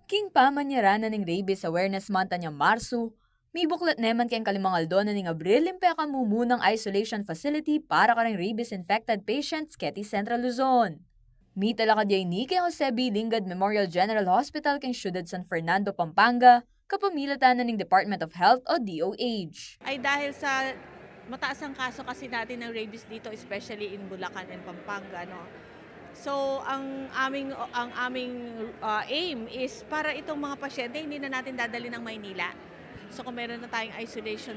King pamanyaranan ng Rabies Awareness Month niya Marso, may buklat naman kayong kalimangaldo na ng Abril limpe ka mumunang isolation facility para karang rabies-infected patients keti Central Luzon. May talakad yay ni kay Jose B. Lingad Memorial General Hospital kay Ciudad San Fernando, Pampanga, kapamilatan na ng Department of Health o DOH. Ay dahil sa mataas ang kaso kasi natin ng rabies dito, especially in Bulacan and Pampanga, no? So, ang aming aim is para itong mga pasyente hindi na natin dadali ng Maynila. So, kung meron na tayong isolation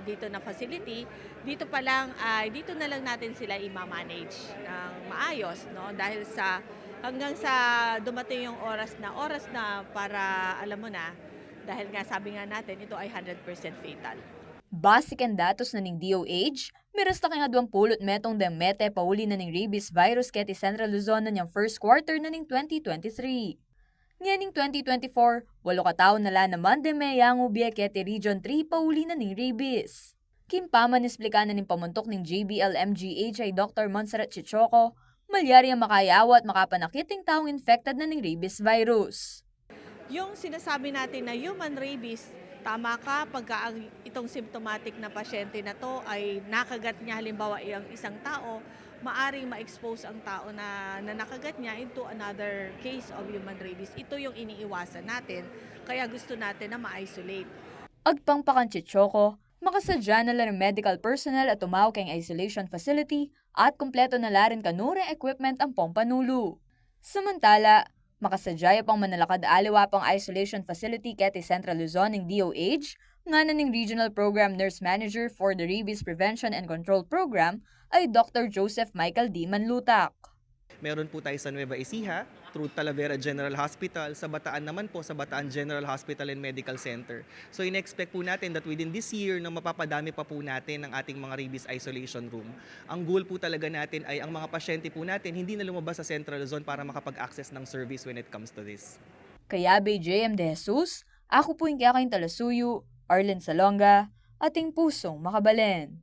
dito na facility, dito pa lang dito na lang natin sila i-manage ng maayos, no? Dahil sa hanggang sa dumating yung oras na para alam mo na, dahil nga sabi nga natin ito ay 100% fatal. Basic ang datos na ng DOH, miras na kaya 20 metong demete pauli na ng rabies virus keti Central Luzon na niyang first quarter na ng 2023. Ngayon 2024, 8 kataon na naman demeyang ubye keti Region 3 pauli na ng rabies. Kimpaman isplika na ng pamuntok ng JBL-MGH ay Dr. Montserrat Chichoco, malyari ang makayawa at makapanakiting taong infected na ng rabies virus. Yung sinasabi natin na human rabies, tama ka pagka itong symptomatic na pasyente na to ay nakagat niya halimbawa ang isang tao, maaring ma-expose ang tao na nakagat niya into another case of human rabies. Ito yung iniiwasan natin, kaya gusto natin na ma-isolate. Agpangpakan Chichoco, makasadya na lang ng medical personnel at tumawag kang isolation facility at kumpleto na larin kanurang equipment ang pompanulo. Samantala, makasadyaya pang manalakad aliwa pang isolation facility keti Central Luzon ng DOH, nga na ng Regional Program Nurse Manager for the Rabies Prevention and Control Program ay Dr. Joseph Michael D. Manlutak. Meron po tayo sa Nueva Ecija, through Talavera General Hospital, sa Bataan naman po sa Bataan General Hospital and Medical Center. So in-expect po natin that within this year na mapapadami pa po natin ang ating mga rabies isolation room. Ang goal po talaga natin ay ang mga pasyente po natin hindi na lumabas sa Central Luzon para makapag-access ng service when it comes to this. Kaya JM De Jesus, ako po yung kaya Talasuyo, Arlen Salonga, ating pusong makabalen.